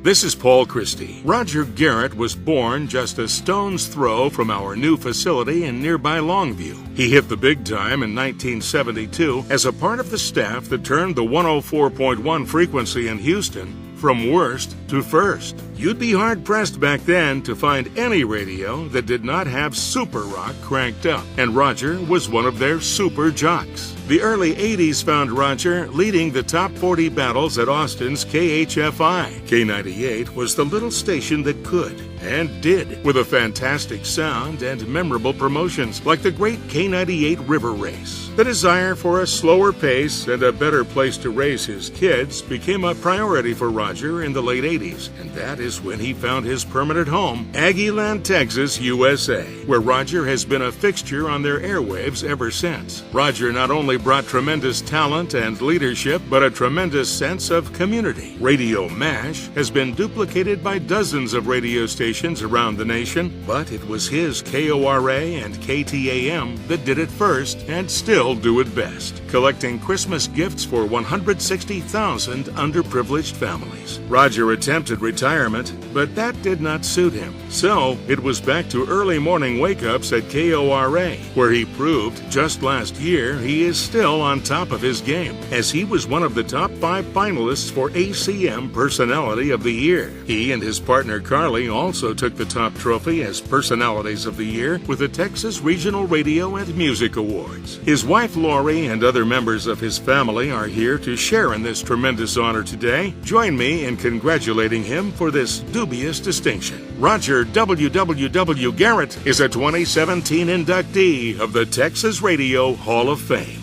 This is Paul Christie. Roger Garrett was born just a stone's throw from our new facility in nearby Longview. He hit the big time in 1972 as a part of the staff that turned the 104.1 frequency in Houston from worst to first. You'd be hard-pressed back then to find any radio that did not have super rock cranked up, and Roger was one of their super jocks. The early 80s found Roger leading the top 40 battles at Austin's KHFI. K98 was the little station that could and did, with a fantastic sound and memorable promotions like the great K98 River Race. The desire for a slower pace and a better place to raise his kids became a priority for Roger in the late 80s, and that is when he found his permanent home, Aggieland, Texas, USA, where Roger has been a fixture on their airwaves ever since. Roger not only brought tremendous talent and leadership, but a tremendous sense of community. Radio MASH has been duplicated by dozens of radio stations around the nation, but it was his KORA and KTAM that did it first and still do it best, collecting Christmas gifts for 160,000 underprivileged families. Roger attempted retirement, but that did not suit him. So it was back to early morning wake-ups at KORA, where he proved just last year he is still on top of his game, as he was one of the top 5 finalists for ACM Personality of the Year. He and his partner Carly also took the top trophy as Personalities of the Year with the Texas Regional Radio and Music Awards. His wife Lori and other members of his family are here to share in this tremendous honor today. Join me in congratulating him for this dubious distinction. Roger W.W. Garrett is a 2017 inductee of the Texas Radio Hall of Fame.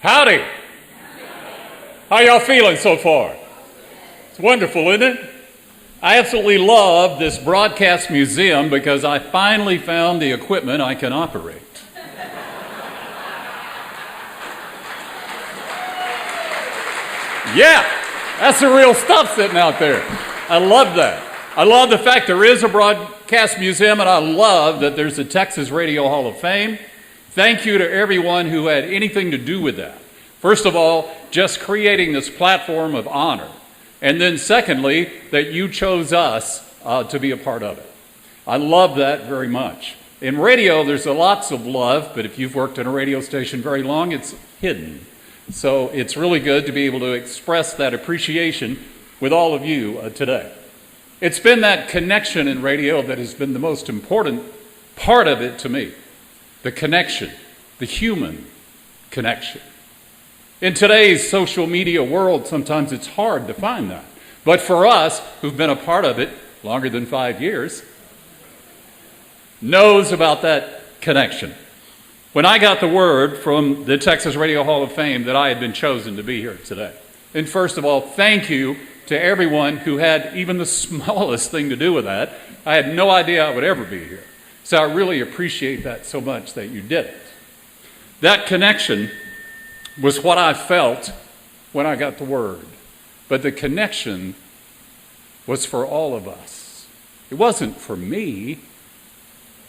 Howdy! How y'all feeling so far? It's wonderful, isn't it? I absolutely love this broadcast museum because I finally found the equipment I can operate. Yeah, that's the real stuff sitting out there. I love that. I love the fact there is a broadcast museum, and I love that there's a Texas Radio Hall of Fame. Thank you to everyone who had anything to do with that. First of all, just creating this platform of honor. And then secondly, that you chose us to be a part of it. I love that very much. In radio, there's lots of love, but if you've worked in a radio station very long, it's hidden. So it's really good to be able to express that appreciation with all of you today. It's been that connection in radio that has been the most important part of it to me. The connection, the human connection. In today's social media world, sometimes it's hard to find that. But for us, who've been a part of it longer than 5 years, knows about that connection. When I got the word from the Texas Radio Hall of Fame that I had been chosen to be here today, and first of all, thank you to everyone who had even the smallest thing to do with that. I had no idea I would ever be here. So I really appreciate that so much that you did it. That connection was what I felt when I got the word. But the connection was for all of us. It wasn't for me.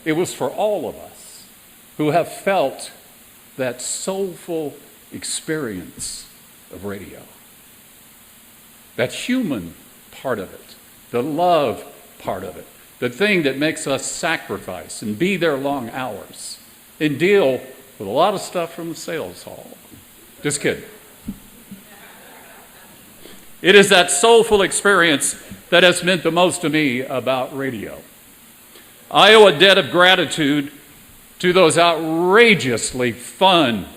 It was for all of us who have felt that soulful experience of radio. That human part of it, the love part of it, the thing that makes us sacrifice and be there long hours and deal with a lot of stuff from the sales hall. Just kidding. It is that soulful experience that has meant the most to me about radio. I owe a debt of gratitude to those outrageously fun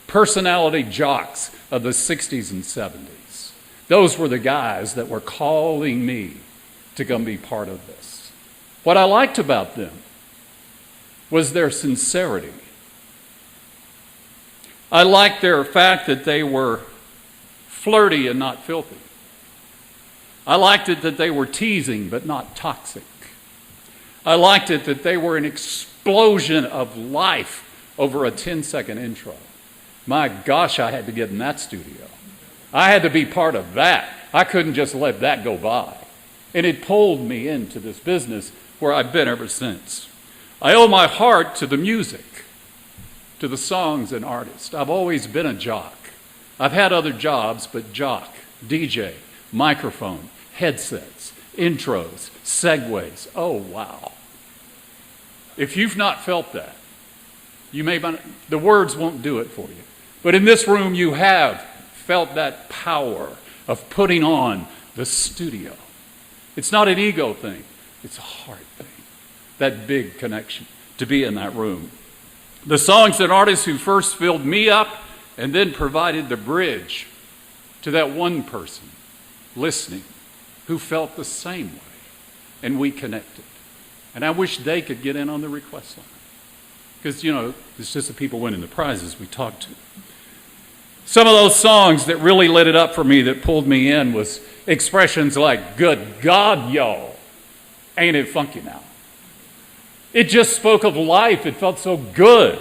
personality jocks of the 60s and 70s. Those were the guys that were calling me to come be part of this. What I liked about them was their sincerity. I liked their fact that they were flirty and not filthy. I liked it that they were teasing but not toxic. I liked it that they were an explosion of life over a 10-second intro. My gosh, I had to get in that studio. I had to be part of that. I couldn't just let that go by. And it pulled me into this business where I've been ever since. I owe my heart to the music, to the songs and artists. I've always been a jock. I've had other jobs, but jock, DJ, microphone, headsets, intros, segues. Oh, wow. If you've not felt that, the words won't do it for you. But in this room, you have felt that power of putting on the studio. It's not an ego thing. It's a heart thing. That big connection to be in that room. The songs and artists who first filled me up and then provided the bridge to that one person listening who felt the same way. And we connected. And I wish they could get in on the request line. Because, it's just the people winning the prizes we talked to. Some of those songs that really lit it up for me, that pulled me in, was expressions like, "Good God, y'all, ain't it funky now?" It just spoke of life. It felt so good.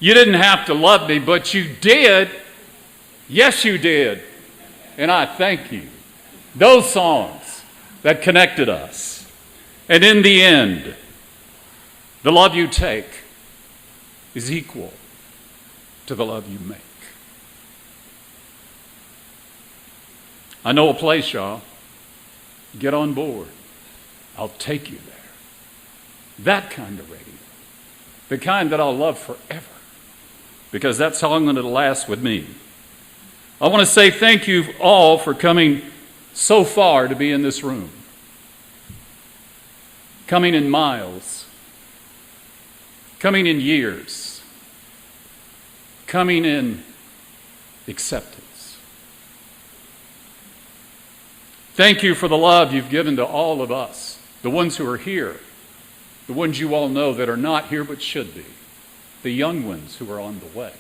You didn't have to love me, but you did. Yes, you did. And I thank you. Those songs that connected us. And in the end, the love you take is equal to the love you make. I know a place, y'all. Get on board. I'll take you there. That kind of radio. The kind that I'll love forever. Because that's how long it'll last with me. I want to say thank you all for coming so far to be in this room. Coming in miles. Coming in years. Coming in acceptance. Thank you for the love you've given to all of us, the ones who are here, the ones you all know that are not here but should be, the young ones who are on the way,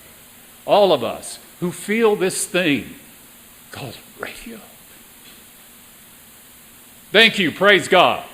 all of us who feel this thing called radio. Thank you, praise God.